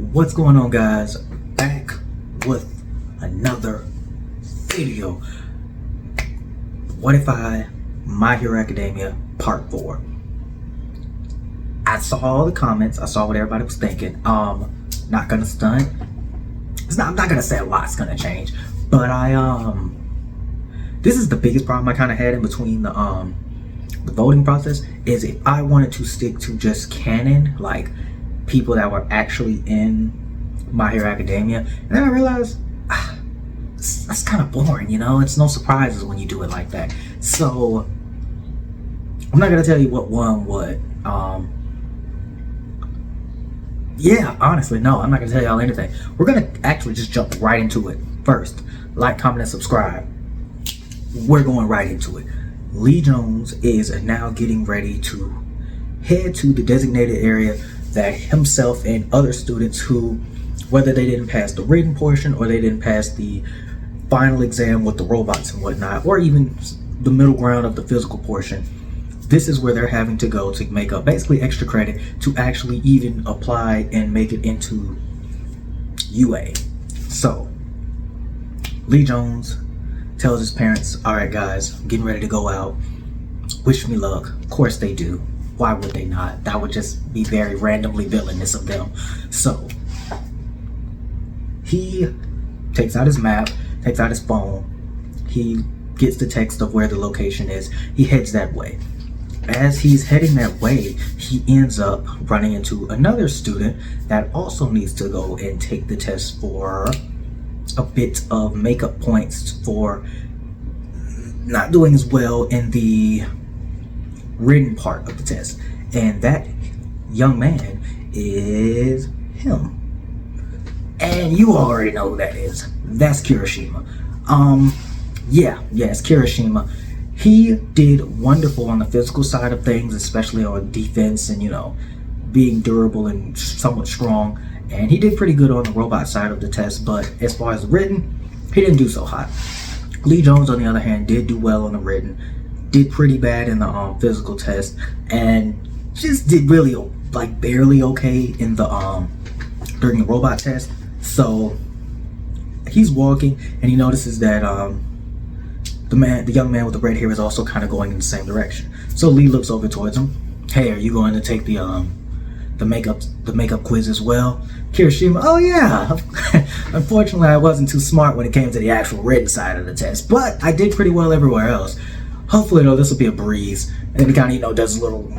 What's going on, guys? Back with another video. What if My Hero Academia Part 4. I saw all the comments. I saw what everybody was thinking. Not gonna stunt. I'm not gonna say a lot's gonna change, but this is the biggest problem I kind of had in between the voting process. Is if I wanted to stick to just canon, like people that were actually in My Hero Academia, and then I realized that's kind of boring, you know. It's no surprises when you do it like that. So I'm not gonna tell you what won what. Yeah, honestly, no, I'm not gonna tell y'all anything. We're gonna actually just jump right into it. First, like, comment, and subscribe. We're going right into it. Lee Jones is now getting ready to head to the designated area that himself and other students who, whether they didn't pass the written portion or they didn't pass the final exam with the robots and whatnot, or even the middle ground of the physical portion, this is where they're having to go to make up basically extra credit to actually even apply and make it into UA. So Lee Jones tells his parents, all right guys, I'm getting ready to go out, wish me luck. Of course they do. Why would they not? That would just be very randomly villainous of them. So he takes out his map, takes out his phone, he gets the text of where the location is, he heads that way. As he's heading that way, he ends up running into another student that also needs to go and take the test for a bit of makeup points for not doing as well in the written part of the test. And that young man is him. And you already know who that is. That's Kirishima. Yes, Kirishima. He did wonderful on the physical side of things, especially on defense and, you know, being durable and somewhat strong. And he did pretty good on the robot side of the test, but as far as the written, he didn't do so hot. Lee Jones, on the other hand, did do well on the written, did pretty bad in the physical test, and just did really, like, barely okay in the during the robot test. So he's walking and he notices that the young man with the red hair is also kind of going in the same direction. So Lee looks over towards him. Hey, are you going to take the makeup quiz as well? Kirishima, oh yeah. Unfortunately, I wasn't too smart when it came to the actual written side of the test, but I did pretty well everywhere else. Hopefully, though, this will be a breeze. And it kind of, you know, does a little,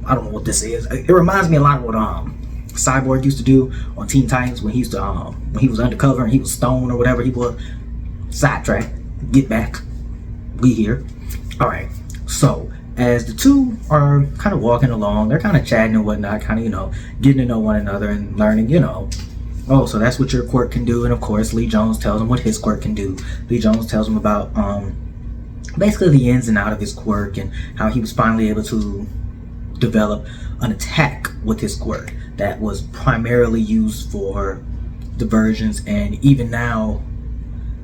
I don't know what this is. It reminds me a lot of what Cyborg used to do on Teen Titans when he used to when he was undercover and he was stoned or whatever he was. Sidetrack, get back. We here. All right. So as the two are kind of walking along, they're kind of chatting and whatnot, kind of, you know, getting to know one another and learning, you know, oh, so that's what your quirk can do. And of course, Lee Jones tells him what his quirk can do. Lee Jones tells him about basically the ins and out of his quirk and how he was finally able to develop an attack with his quirk that was primarily used for diversions, and even now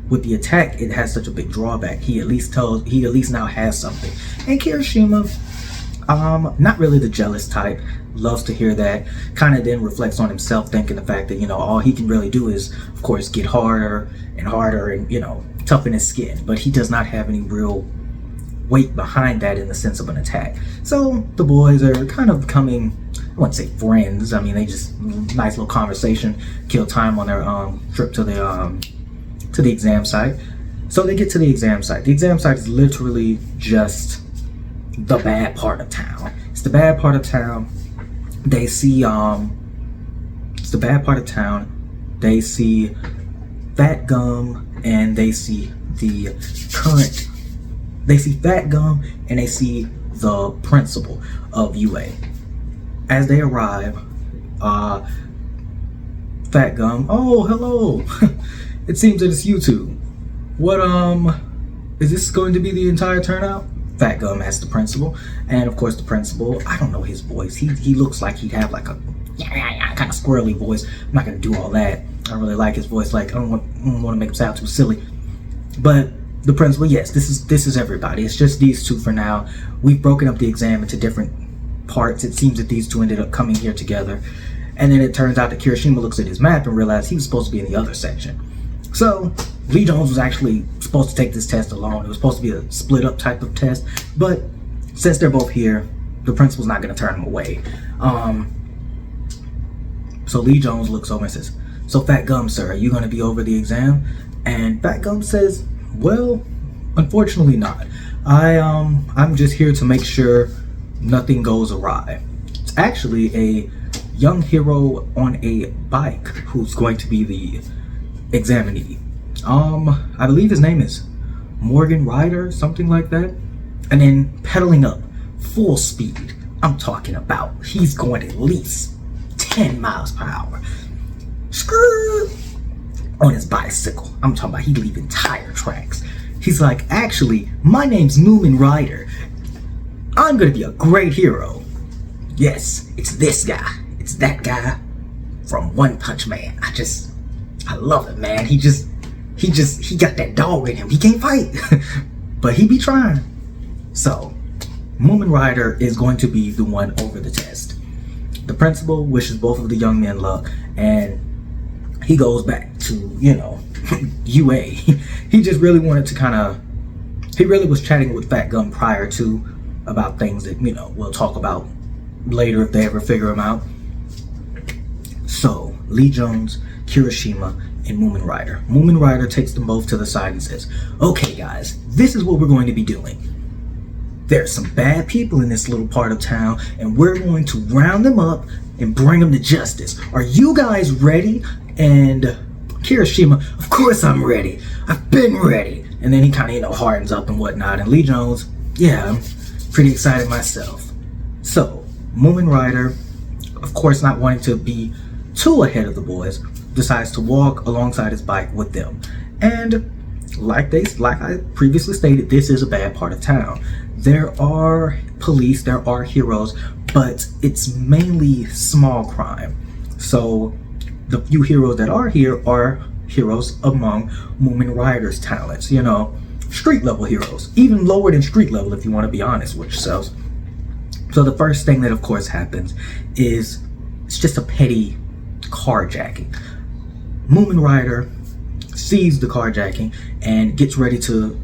with the attack, it has such a big drawback. He at least now has something. And Kirishima, not really the jealous type, loves to hear that. Kind of then reflects on himself, thinking the fact that, you know, all he can really do is, of course, get harder and harder and, you know, toughen his skin. But he does not have any real weight behind that in the sense of an attack. So the boys are kind of becoming, I wouldn't say friends. I mean, they just nice little conversation, kill time on their trip to the exam site. So they get to the exam site. The exam site is literally just the bad part of town. It's the bad part of town. They see it's the bad part of town. They see Fat Gum and they see Fat Gum and they see the principal of UA. As they arrive, Fat Gum, oh hello. It seems that it's you two. What, is this going to be the entire turnout? Fat Gum asks the principal. And of course the principal, I don't know his voice. He looks like he'd have like a kind of squirrely voice. I'm not gonna do all that. I don't really like his voice. Like, I don't want to make him sound too silly. But the principal, yes, this is everybody. It's just these two for now. We've broken up the exam into different parts. It seems that these two ended up coming here together. And then it turns out that Kirishima looks at his map and realizes he was supposed to be in the other section. So Lee Jones was actually supposed to take this test alone. It was supposed to be a split up type of test, but since they're both here, the principal's not going to turn him away. So Lee Jones looks over and says, "So Fat Gum, sir, are you going to be over the exam?" And Fat Gum says, "Well, unfortunately not. I'm just here to make sure nothing goes awry." It's actually a young hero on a bike who's going to be the examinee. I believe his name is Morgan Ryder, something like that. And then pedaling up full speed, I'm talking about he's going at least 10 miles per hour. Screw on his bicycle. I'm talking about he leaving tire tracks. He's like, "Actually, my name's Moomin Rider. I'm gonna be a great hero. Yes, it's this guy. It's that guy from One Punch Man. I love it, man. He got that dog in him. He can't fight, but he be trying." So, Moomin Rider is going to be the one over the test. The principal wishes both of the young men luck, and he goes back to, UA. He just really wanted to he really was chatting with Fat Gum prior to about things that, we'll talk about later if they ever figure him out. So, Lee Jones, Kirishima, and Moomin Rider. Moomin Rider takes them both to the side and says, "Okay guys, this is what we're going to be doing. There's some bad people in this little part of town, and we're going to round them up and bring them to justice. Are you guys ready?" And Kirishima, "Of course I'm ready. I've been ready." And then he kind of, hardens up and whatnot. And Lee Jones, "Yeah, I'm pretty excited myself." So, Moomin Rider, of course not wanting to be too ahead of the boys, decides to walk alongside his bike with them. And like I previously stated, this is a bad part of town. There are police, there are heroes, but it's mainly small crime. So the few heroes that are here are heroes among Moomin Rider's talents, street level heroes, even lower than street level if you want to be honest with yourselves. So the first thing that of course happens is it's just a petty carjacking. Moomin Rider sees the carjacking and gets ready to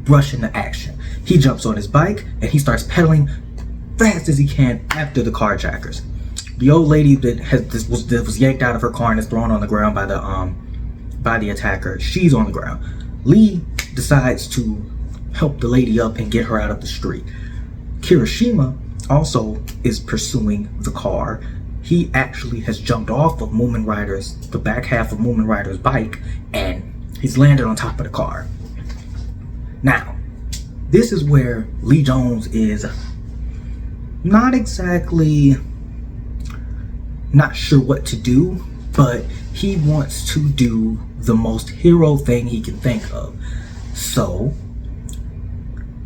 rush into action. He jumps on his bike and he starts pedaling fast as he can after the carjackers. The old lady that was yanked out of her car and is thrown on the ground by the attacker, she's on the ground. Lee decides to help the lady up and get her out of the street. Kirishima also is pursuing the car. He actually has jumped off of the back half of Moomin Rider's bike, and he's landed on top of the car. Now, this is where Lee Jones is not sure what to do, but he wants to do the most hero thing he can think of. So,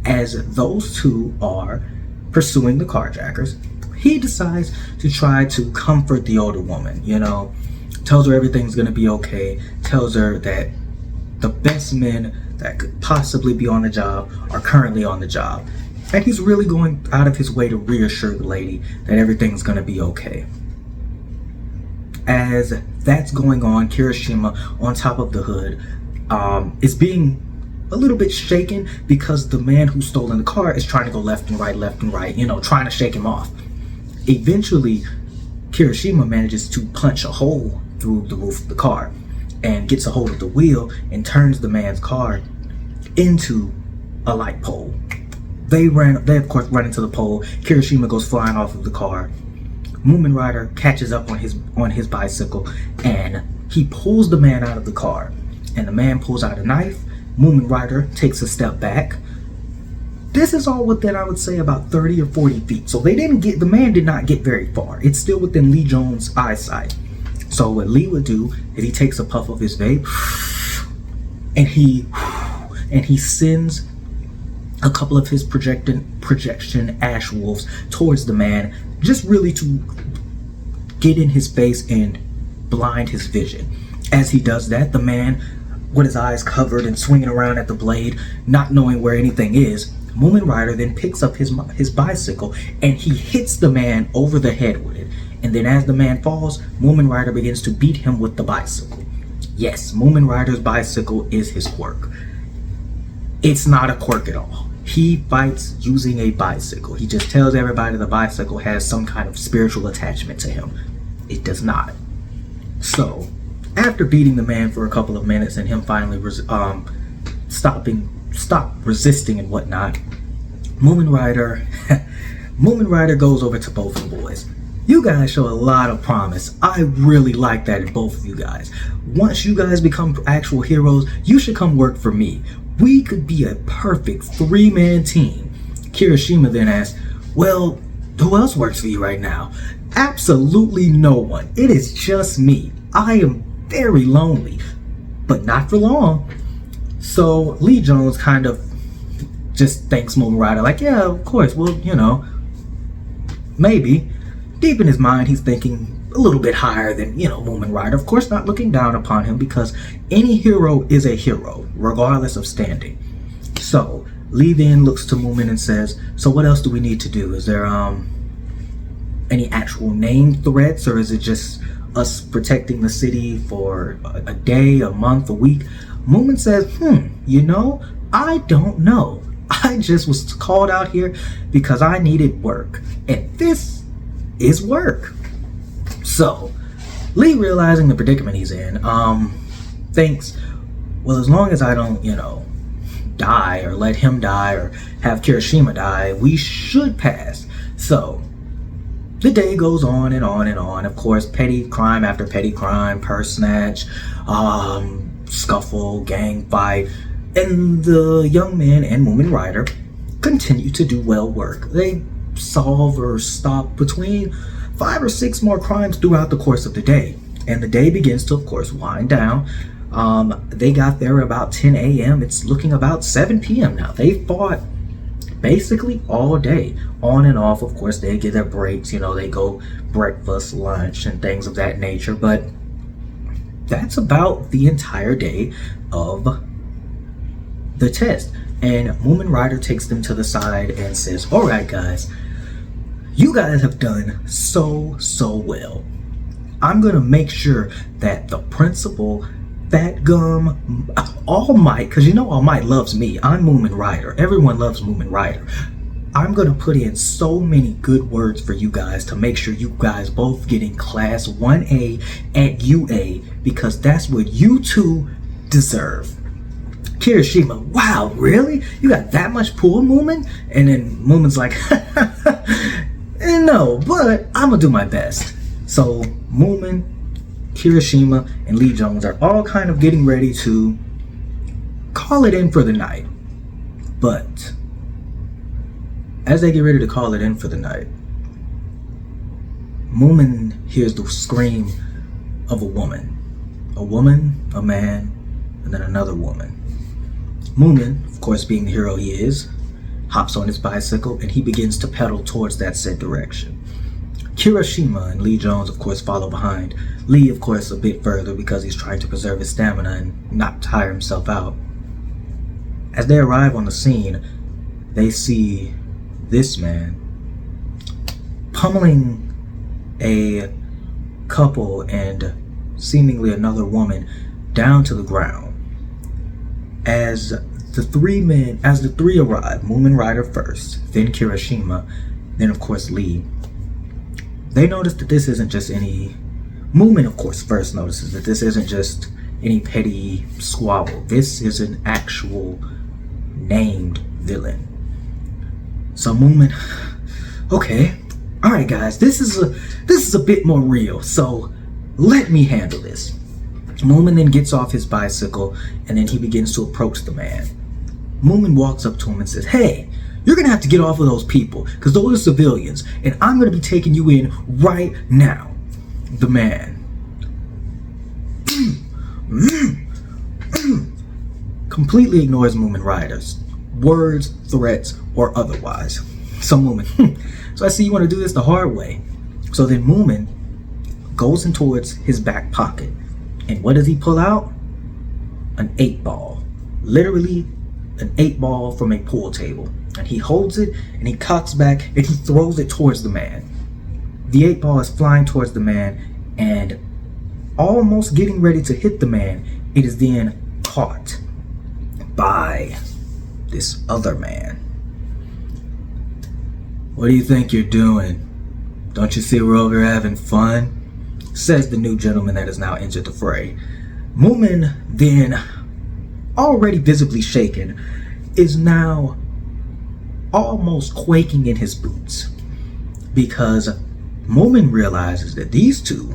as those two are pursuing the carjackers, he decides to try to comfort the older woman, tells her everything's gonna be okay, tells her that the best men that could possibly be on the job are currently on the job. And he's really going out of his way to reassure the lady that everything's gonna be okay. As that's going on, Kirishima on top of the hood is being a little bit shaken because the man who's stolen the car is trying to go left and right, trying to shake him off. Eventually, Kirishima manages to punch a hole through the roof of the car and gets a hold of the wheel and turns the man's car into a light pole. They of course run into the pole. Kirishima goes flying off of the car. Moomin Rider catches up on his bicycle and he pulls the man out of the car. And the man pulls out a knife. Moomin Rider takes a step back. This is all within, I would say, about 30 or 40 feet. So the man did not get very far. It's still within Lee Jones' eyesight. So what Lee would do is he takes a puff of his vape and he sends a couple of his projection ash wolves towards the man, just really to get in his face and blind his vision. As he does that, the man, with his eyes covered and swinging around at the blade, not knowing where anything is, Moomin Rider then picks up his bicycle and he hits the man over the head with it. And then as the man falls, Moomin Rider begins to beat him with the bicycle. Yes, Moomin Rider's bicycle is his quirk. It's not a quirk at all. He fights using a bicycle. He just tells everybody the bicycle has some kind of spiritual attachment to him. It does not. So, after beating the man for a couple of minutes and him finally stop resisting and whatnot, Moomin Rider goes over to both of the boys. You guys show a lot of promise. I really like that in both of you guys. Once you guys become actual heroes, you should come work for me. We could be a perfect 3-man team. Kirishima then asks, well, who else works for you right now? Absolutely no one. It is just me. I am very lonely, but not for long. So Lee Jones kind of just thanks Moomin Rider like, yeah, of course, well, maybe. Deep in his mind, he's thinking a little bit higher than, Moomin Rider. Of course, not looking down upon him because any hero is a hero, regardless of standing. So, Lee then looks to Moomin and says, so what else do we need to do? Is there, any actual named threats, or is it just us protecting the city for a day, a month, a week? Moomin says, I don't know. I just was called out here because I needed work. And this is work. So, Lee, realizing the predicament he's in, thinks, well, as long as I don't, die or let him die or have Kirishima die, we should pass. So, the day goes on and on and on. Of course, petty crime after petty crime, purse snatch, scuffle, gang fight, and the young man and Moomin Rider continue to do well work. They solve or stop between 5 or 6 more crimes throughout the course of the day. And the day begins to, of course, wind down. They got there about 10 a.m. It's looking about 7 p.m. now. They fought basically all day. On and off, of course, they get their breaks. They go breakfast, lunch, and things of that nature. But that's about the entire day of the test. And Moomin Rider takes them to the side and says, all right, guys, you guys have done so well. I'm going to make sure that the principal, Fat Gum, All Might, because All Might loves me. I'm Moomin Rider. Everyone loves Moomin Rider. I'm going to put in so many good words for you guys to make sure you guys both get in class 1A at UA, because that's what you two deserve. Kirishima, wow, really? You got that much pull, Moomin? And then Moomin's like, no, but I'm gonna do my best. So Moomin, Kirishima, and Lee Jones are all kind of getting ready to call it in for the night. But as they get ready to call it in for the night, Moomin hears the scream of a woman, a man, and then another woman. Moomin, of course being the hero he is, hops on his bicycle and he begins to pedal towards that said direction. Kirishima and Lee Jones, of course, follow behind. Lee, of course, a bit further because he's trying to preserve his stamina and not tire himself out. As they arrive on the scene, they see this man pummeling a couple and seemingly another woman down to the ground. As the three arrive, Moomin Rider first, then Kirishima, then of course Lee, they notice that this isn't just any... Moomin, of course, first notices that this isn't just any petty squabble. This is an actual named villain. So Moomin, okay, alright guys, this is a bit more real, so let me handle this. Moomin then gets off his bicycle and then he begins to approach the man. Moomin walks up to him and says, hey, you're gonna have to get off of those people because those are civilians and I'm gonna be taking you in right now. The man completely ignores Moomin Rider's words, threats, or otherwise. So Moomin, so I see you want to do this the hard way. So then Moomin goes in towards his back pocket. And what does he pull out? An 8-ball. Literally an 8-ball from a pool table. And he holds it and he cocks back and he throws it towards the man. The 8-ball is flying towards the man and almost getting ready to hit the man. It is then caught by this other man. "What do you think you're doing? Don't you see we're over here having fun?" says the new gentleman that has now entered the fray. Moomin, then, already visibly shaken, is now almost quaking in his boots, because Moomin realizes that these two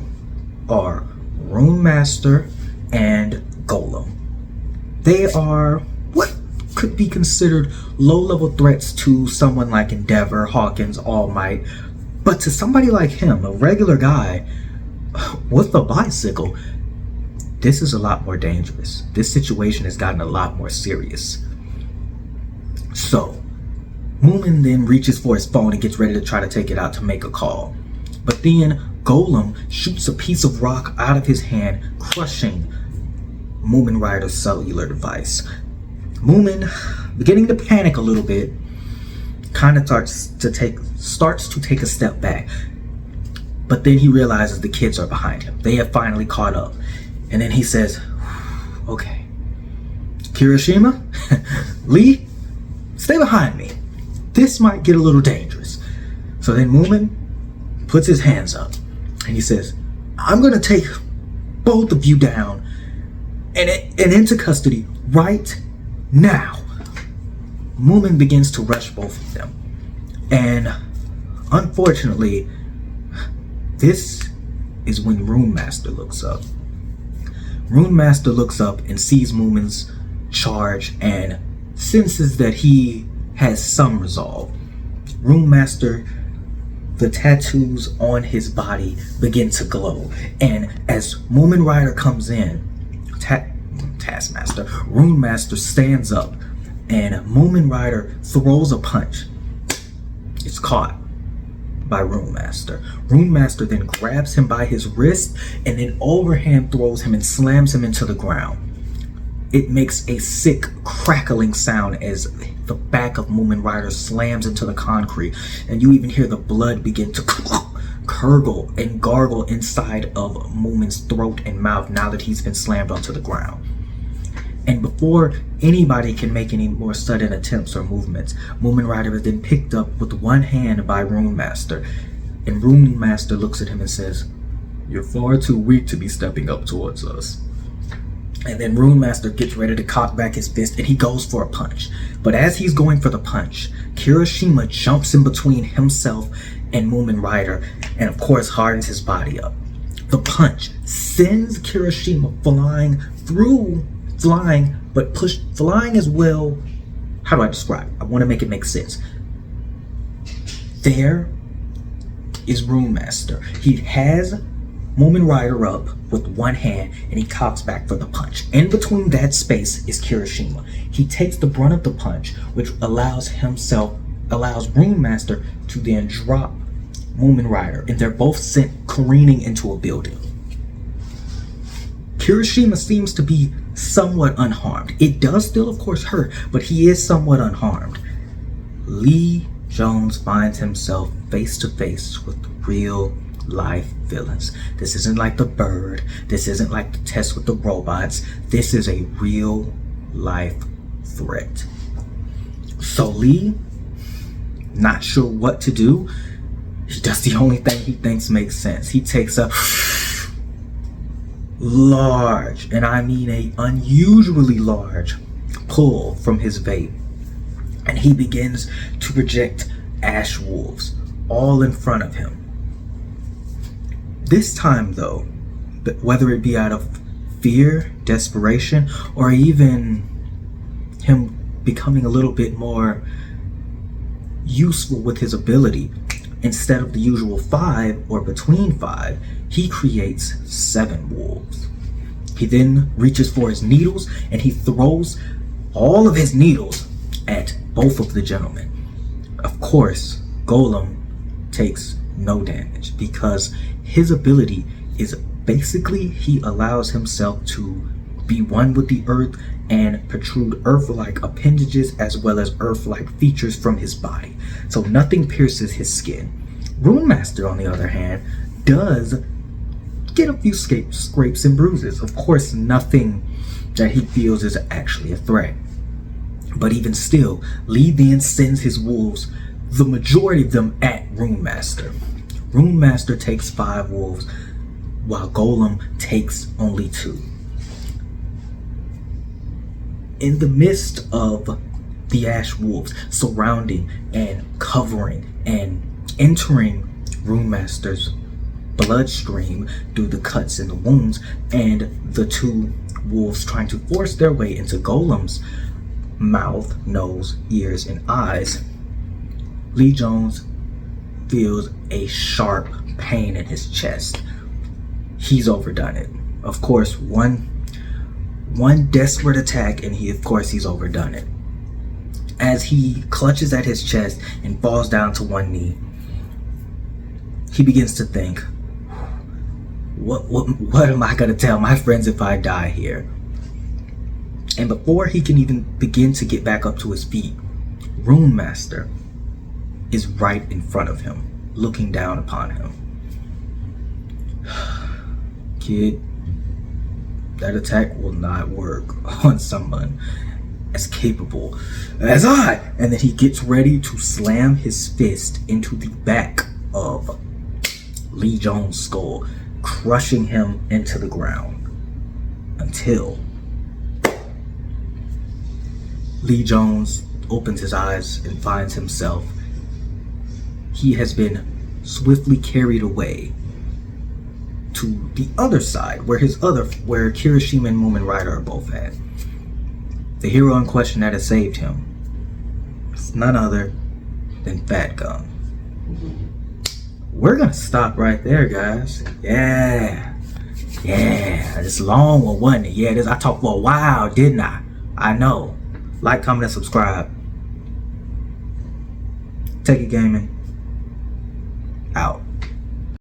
are Rune Master and Golem. They are what could be considered low-level threats to someone like Endeavor, Hawkins, All Might, but to somebody like him, a regular guy with a bicycle, this is a lot more dangerous. This situation has gotten a lot more serious. So, Moomin then reaches for his phone and gets ready to try to take it out to make a call. But then Golem shoots a piece of rock out of his hand, crushing Moomin Rider's cellular device. Moomin, beginning to panic a little bit, kind of starts to take a step back. But then he realizes the kids are behind him. They have finally caught up. And then he says, "Okay, Kirishima, Lee, stay behind me. This might get a little dangerous." So then Moomin puts his hands up and he says, "I'm going to take both of you down and into custody right now." Moomin begins to rush both of them. And unfortunately, this is when Rune Master looks up. Rune Master looks up and sees Moomin's charge and senses that he has some resolve. Rune Master, the tattoos on his body begin to glow. And as Moomin Rider comes in, Taskmaster, Rune Master stands up and Moomin Rider throws a punch. It's caught by Rune Master. Rune Master then grabs him by his wrist and then overhand throws him and slams him into the ground. It makes a sick crackling sound as the back of Moomin Rider slams into the concrete, and you even hear the blood begin to gurgle and gargle inside of Moomin's throat and mouth now that he's been slammed onto the ground. And before anybody can make any more sudden attempts or movements, Moomin Rider is then picked up with one hand by Rune Master. And Rune Master looks at him and says, "You're far too weak to be stepping up towards us." And then Rune Master gets ready to cock back his fist and he goes for a punch. But as he's going for the punch, Kirishima jumps in between himself and Moomin Rider and of course hardens his body up. The punch sends Kirishima flying, but flying as well. How do I describe it? I want to make it make sense. There is Rune Master. He has Moomin Rider up with one hand and he cocks back for the punch. In between that space is Kirishima. He takes the brunt of the punch, which allows Rune Master to then drop Moomin Rider, and they're both sent careening into a building. Kirishima seems to be somewhat unharmed. It does still, of course, hurt, but he is somewhat unharmed. Lee Jones finds himself face to face with real life villains. This isn't like The Bird. This isn't like the test with the robots. This is a real life threat. So Lee, not sure what to do, he does the only thing he thinks makes sense. He takes a large, and I mean a unusually large, pull from his vape, and he begins to project ash wolves all in front of him. This time though, whether it be out of fear, desperation, or even him becoming a little bit more useful with his ability, instead of the usual 5 or between 5, he creates 7 wolves. He then reaches for his needles and he throws all of his needles at both of the gentlemen. Of course, Golem takes no damage because his ability is basically he allows himself to be one with the earth and protrude earth-like appendages as well as earth-like features from his body. So nothing pierces his skin. Rune Master, on the other hand, does get a few scrapes and bruises. Of course, nothing that he feels is actually a threat. But even still, Lee then sends his wolves, the majority of them at Rune Master. Rune Master takes 5 wolves, while Golem takes only 2. In the midst of the Ash Wolves surrounding and covering and entering Rune Master's bloodstream through the cuts and the wounds, and the 2 wolves trying to force their way into Golem's mouth, nose, ears, and eyes, Lee Jones feels a sharp pain in his chest. He's overdone it. Of course, one desperate attack, and he's overdone it. As he clutches at his chest and falls down to one knee, he begins to think, what am I gonna tell my friends if I die here? And before he can even begin to get back up to his feet, Rune Master is right in front of him, looking down upon him. Kid, that attack will not work on someone as capable as I. And then he gets ready to slam his fist into the back of Lee Jones' skull, crushing him into the ground until Lee Jones opens his eyes and finds himself. He has been swiftly carried away to the other side, where Kirishima and Moomin Rider are both at. The hero in question that has saved him is none other than Fat Gum. We're gonna stop right there, guys. Yeah, it's a long one, wasn't it? Yeah, I talked for a while, didn't I? I know. Like, comment, and subscribe. Take it gaming. Out.